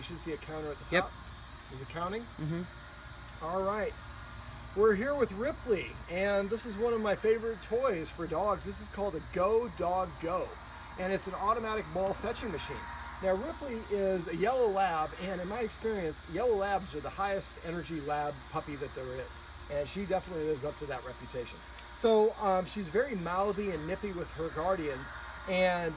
You should see a counter at the Yep. top. Is it counting? Mm-hmm. All right. We're here with Ripley, and this is one of my favorite toys for dogs. This is called a Go Dog Go, and it's an automatic ball fetching machine. Now, Ripley is a yellow lab, and in my experience, yellow labs are the highest energy lab puppy that there is, and she definitely lives up to that reputation. So she's very mouthy and nippy with her guardians, and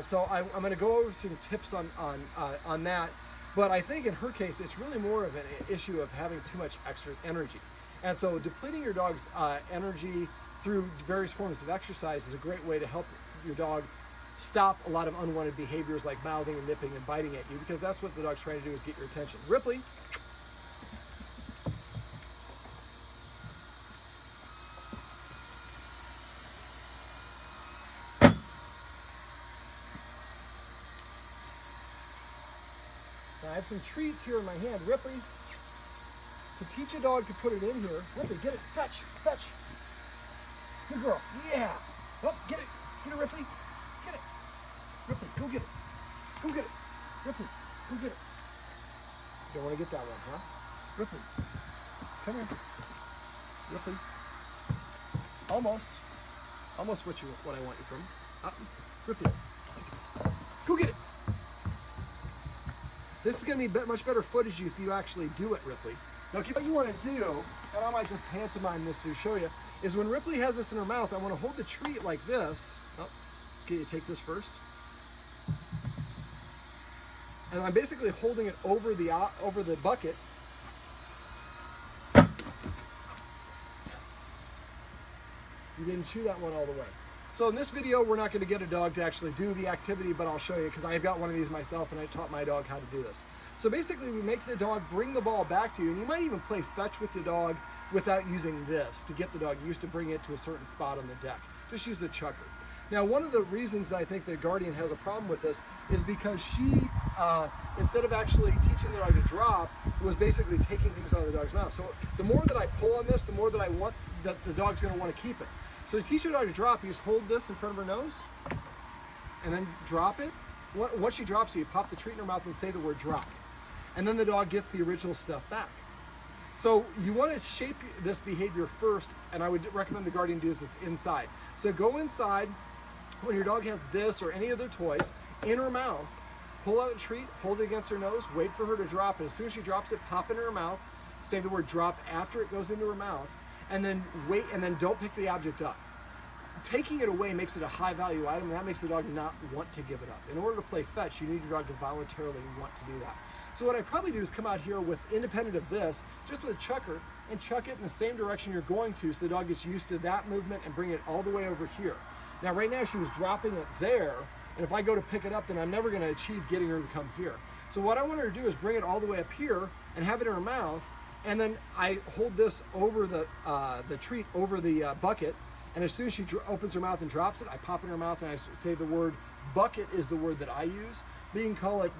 so I'm going to go over some tips on that. But I think in her case, it's really more of an issue of having too much extra energy. And so depleting your dog's energy through various forms of exercise is a great way to help your dog stop a lot of unwanted behaviors like mouthing and nipping and biting at you, because that's what the dog's trying to do, is get your attention. Ripley. Now I have some treats here in my hand. Ripley, to teach a dog to put it in here. Ripley, get it, fetch, fetch. Good girl, yeah. Oh, get it, Ripley, get it. Ripley, go get it, go get it. Ripley, go get it. You don't want to get that one, huh? Ripley, come here. Ripley, almost what I want you from. Ripley, go get it. This is going to be much better footage if you actually do it, Ripley. Now, what you want to do, and I might just pantomime this to show you, is when Ripley has this in her mouth, I want to hold the treat like this. Oh, okay, you take this first. And I'm basically holding it over the bucket. You didn't chew that one all the way. So in this video, we're not going to get a dog to actually do the activity, but I'll show you, because I've got one of these myself and I taught my dog how to do this. So basically, we make the dog bring the ball back to you, and you might even play fetch with your dog without using this to get the dog used to bringing it to a certain spot on the deck. Just use the chucker. Now, one of the reasons that I think the guardian has a problem with this is because she, instead of actually teaching the dog to drop, was basically taking things out of the dog's mouth. So the more that I pull on this, the more that I want that the dog's going to want to keep it. So to teach your dog to drop, you just hold this in front of her nose, and then drop it. Once she drops it, you pop the treat in her mouth and say the word drop. And then the dog gets the original stuff back. So you want to shape this behavior first, and I would recommend the guardian does this inside. So go inside when your dog has this or any other toys in her mouth, pull out a treat, hold it against her nose, wait for her to drop it. As soon as she drops it, pop it in her mouth, say the word drop after it goes into her mouth, and then wait, and then don't pick the object up. Taking it away makes it a high value item, and that makes the dog not want to give it up. In order to play fetch, you need your dog to voluntarily want to do that. So what I probably do is come out here with, independent of this, just with a chucker, and chuck it in the same direction you're going to, so the dog gets used to that movement, and bring it all the way over here. Now right now she was dropping it there, and if I go to pick it up, then I'm never going to achieve getting her to come here. So what I want her to do is bring it all the way up here and have it in her mouth, and then I hold this over the treat over the bucket, and as soon as she opens her mouth and drops it, I pop it in her mouth and I say the word bucket is the word that I use. But you can call it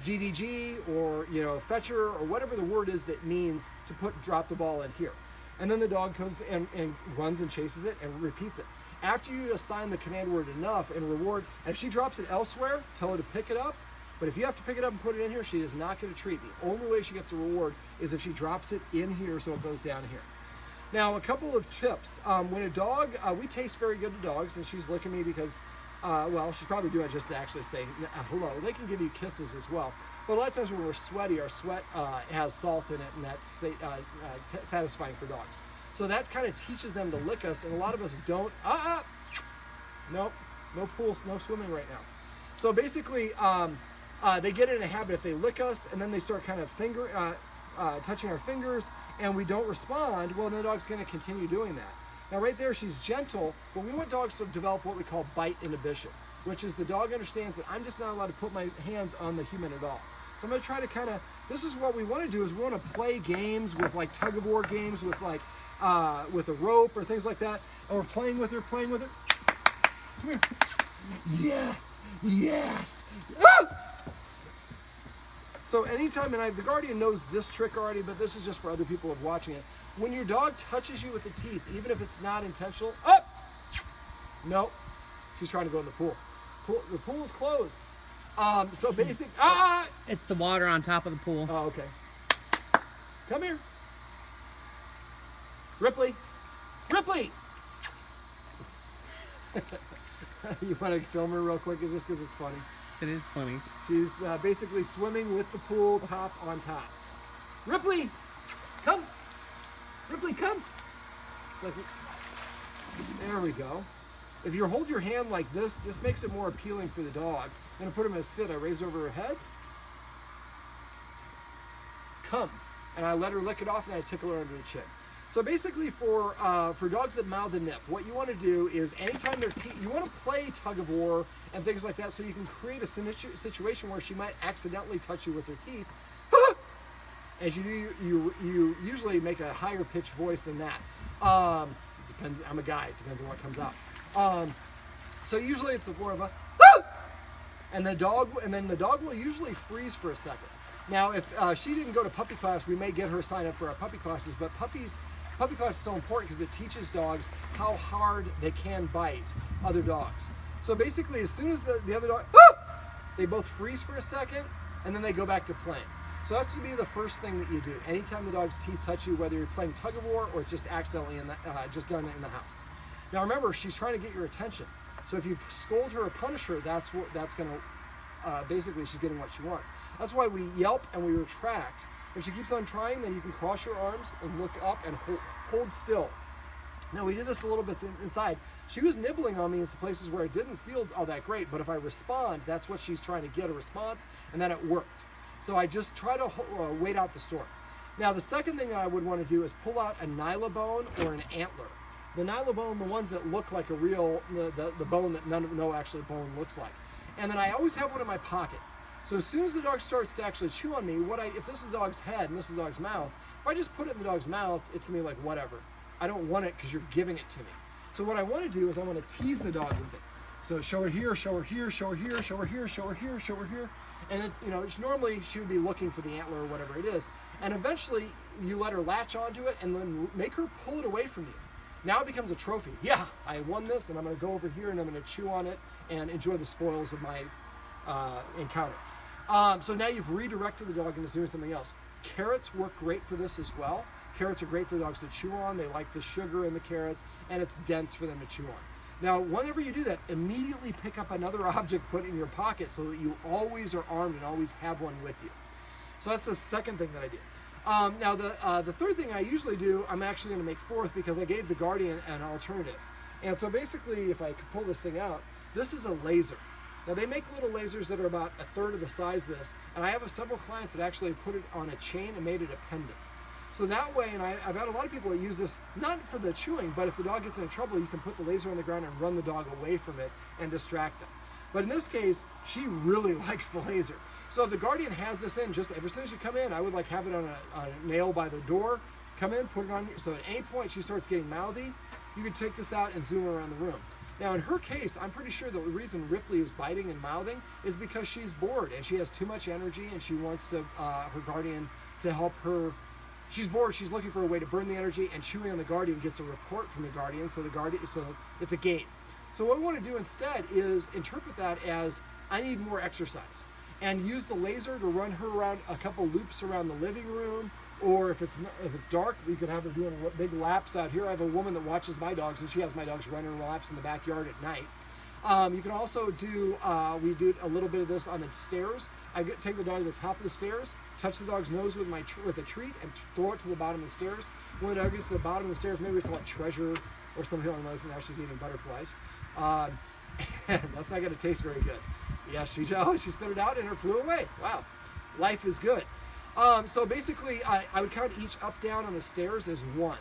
GDG or fetcher or whatever the word is that means to drop the ball in here. And then the dog comes and runs and chases it and repeats it. After you assign the command word enough and reward, and if she drops it elsewhere, tell her to pick it up. But if you have to pick it up and put it in here, she is not going to treat. The only way she gets a reward is if she drops it in here so it goes down here. Now, a couple of tips. When a dog, we taste very good to dogs, and she's licking me because, well, she's probably doing it just to actually say hello. They can give you kisses as well. But a lot of times when we're sweaty, our sweat has salt in it, and that's satisfying for dogs. So that kind of teaches them to lick us, and a lot of us don't. Nope, no pool, no swimming right now. So basically, they get in a habit if they lick us, and then they start kind of touching our fingers, and we don't respond, well, then the dog's going to continue doing that. Now right there, she's gentle, but we want dogs to develop what we call bite inhibition, which is the dog understands that I'm just not allowed to put my hands on the human at all. So I'm going to try to this is what we want to do, is we want to play games with like tug-of-war games with like, with a rope or things like that, and we're playing with her. Come here. Yes, yes. Ah! So anytime, and the guardian knows this trick already, but this is just for other people who are watching it. When your dog touches you with the teeth, even if it's not intentional, nope, she's trying to go in the pool. The pool is closed. So basic. It's the water on top of the pool. Oh, okay. Come here, Ripley. Ripley. You want to film her real quick? Is this because it's funny? It is funny. She's basically swimming with the pool top on top. Ripley, come. Ripley, come. Like, there we go. If you hold your hand like this, this makes it more appealing for the dog. I'm gonna put him in a sit. I raise over her head. Come. And I let her lick it off, and I tickle her under the chin. So basically for dogs that mouth and nip, what you want to do is anytime they're you want to play tug of war and things like that, so you can create a situation where she might accidentally touch you with her teeth. As you do, you usually make a higher pitched voice than that. Depends. I'm a guy. It depends on what comes out. So usually it's more of a and then the dog will usually freeze for a second. Now, if she didn't go to puppy class, we may get her signed up for our puppy classes, but puppy class is so important because it teaches dogs how hard they can bite other dogs. So basically, as soon as the other dog, they both freeze for a second, and then they go back to playing. So that's going to be the first thing that you do. Anytime the dog's teeth touch you, whether you're playing tug of war or it's just accidentally just done it in the house. Now remember, she's trying to get your attention. So if you scold her or punish her, that's going to, basically she's getting what she wants. That's why we yelp and we retract. If she keeps on trying, then you can cross your arms and look up and hold still. Now we did this a little bit inside. She was nibbling on me in some places where it didn't feel all that great, but if I respond, that's what she's trying to get, a response, and then it worked. So I just try to wait out the storm. Now the second thing that I would want to do is pull out a nyla bone or an antler. The nyla bone, the ones that look like a real, the bone that no actual bone looks like. And then I always have one in my pocket. So as soon as the dog starts to actually chew on me, if this is the dog's head and this is the dog's mouth, if I just put it in the dog's mouth, it's gonna be like, whatever. I don't want it because you're giving it to me. So what I want to do is I want to tease the dog with it. So show her here, show her here, show her here, show her here, show her here, show her here. And it, normally she would be looking for the antler or whatever it is. And eventually you let her latch onto it and then make her pull it away from you. Now it becomes a trophy. Yeah, I won this, and I'm gonna go over here and I'm gonna chew on it and enjoy the spoils of my encounter. So now you've redirected the dog into doing something else. Carrots work great for this as well. Carrots are great for dogs to chew on. They like the sugar in the carrots, and it's dense for them to chew on. Now, whenever you do that, immediately pick up another object, put it in your pocket so that you always are armed and always have one with you. So that's the second thing that I did. Now, the third thing I usually do, I'm actually going to make fourth because I gave the Guardian an alternative. And so basically, if I could pull this thing out, this is a laser. Now they make little lasers that are about a third of the size of this, and I have several clients that actually put it on a chain and made it a pendant. So that way, and I've had a lot of people that use this, not for the chewing, but if the dog gets in trouble, you can put the laser on the ground and run the dog away from it and distract them. But in this case, she really likes the laser. So the Guardian has this in, just ever since you come in, I would like have it on a nail by the door, come in, put it on, so at any point she starts getting mouthy, you can take this out and zoom around the room. Now in her case, I'm pretty sure the reason Ripley is biting and mouthing is because she's bored and she has too much energy and she wants to her Guardian to help her. She's bored, she's looking for a way to burn the energy, and chewing on the Guardian gets a report from the Guardian, so it's a game. So what we want to do instead is interpret that as, I need more exercise, and use the laser to run her around a couple loops around the living room, or if it's dark, we could have her doing big laps out here. I have a woman that watches my dogs, and she has my dogs running laps in the backyard at night. You can also do, we do a little bit of this on the stairs. Take the dog to the top of the stairs, touch the dog's nose with a treat, and throw it to the bottom of the stairs. When the dog gets to the bottom of the stairs, maybe we call it treasure or something along those, and now she's eating butterflies. That's not going to taste very good. Yeah, she spit it out and it flew away. Wow, life is good. So basically, I would count each up, down on the stairs as one.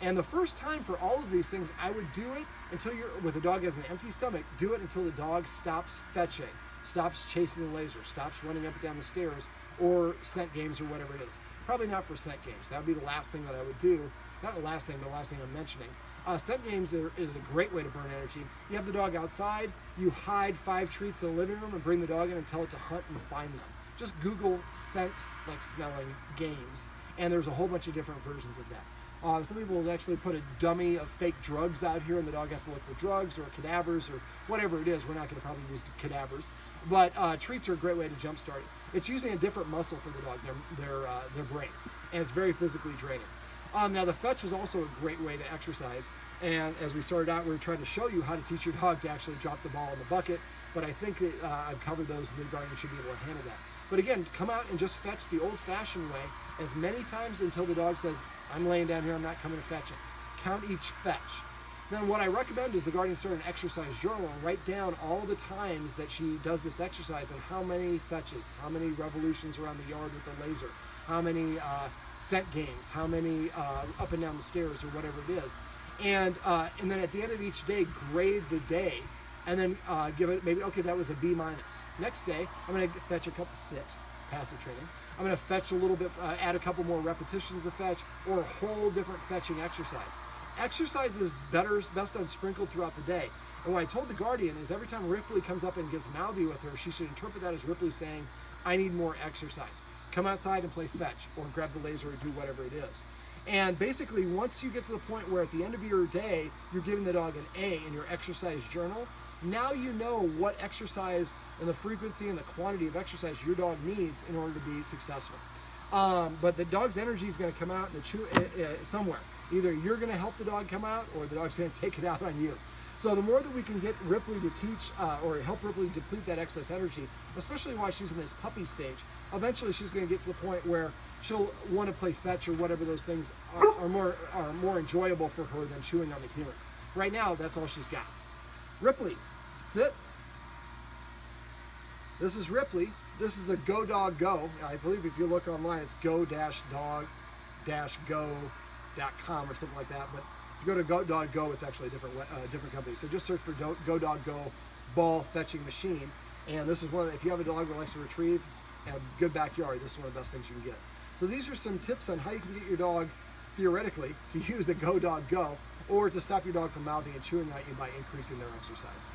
And the first time for all of these things, I would do it until with the dog has an empty stomach, do it until the dog stops fetching, stops chasing the laser, stops running up and down the stairs, or scent games or whatever it is. Probably not for scent games. That would be the last thing that I would do. Not the last thing, but the last thing I'm mentioning. Scent games is a great way to burn energy. You have the dog outside, you hide 5 treats in the living room and bring the dog in and tell it to hunt and find them. Just Google scent, like smelling, games, and there's a whole bunch of different versions of that. Some people will actually put a dummy of fake drugs out here and the dog has to look for drugs or cadavers or whatever it is. We're not going to probably use cadavers. But treats are a great way to jumpstart it. It's using a different muscle for the dog, their brain, and it's very physically draining. Now the fetch is also a great way to exercise, and as we started out, we were trying to show you how to teach your dog to actually drop the ball in the bucket, but I think I've covered those, and the guardian should be able to handle that. But again, come out and just fetch the old-fashioned way as many times until the dog says, I'm laying down here, I'm not coming to fetch it. Count each fetch. Then what I recommend is the guardian start an exercise journal and write down all the times that she does this exercise and how many fetches, how many revolutions around the yard with the laser, how many scent games, how many up and down the stairs or whatever it is. And then at the end of each day, grade the day and then give it maybe, okay, that was a B-. Next day, I'm going to fetch a couple passive training. I'm going to fetch a little bit, add a couple more repetitions of the fetch, or a whole different fetching exercise. Exercise is best done sprinkled throughout the day. And what I told the guardian is every time Ripley comes up and gets mouthy with her, she should interpret that as Ripley saying, I need more exercise. Come outside and play fetch, or grab the laser, or do whatever it is. And basically, once you get to the point where at the end of your day, you're giving the dog an A in your exercise journal, now you know what exercise and the frequency and the quantity of exercise your dog needs in order to be successful. But the dog's energy is going to come out somewhere. Either you're going to help the dog come out, or the dog's going to take it out on you. So the more that we can get Ripley to teach or help Ripley deplete that excess energy, especially while she's in this puppy stage, eventually she's going to get to the point where she'll want to play fetch or whatever those things are more enjoyable for her than chewing on the humans. Right now, that's all she's got. Ripley, sit. This is Ripley. This is a Go Dog Go. I believe if you look online, it's go-dog-go.com or something like that. But if you go to Go Dog Go, it's actually a different company. So just search for Go Dog Go ball fetching machine. And this is one of if you have a dog that likes to retrieve and a good backyard, this is one of the best things you can get. So these are some tips on how you can get your dog, theoretically, to use a Go Dog Go, or to stop your dog from mouthing and chewing at you by increasing their exercise.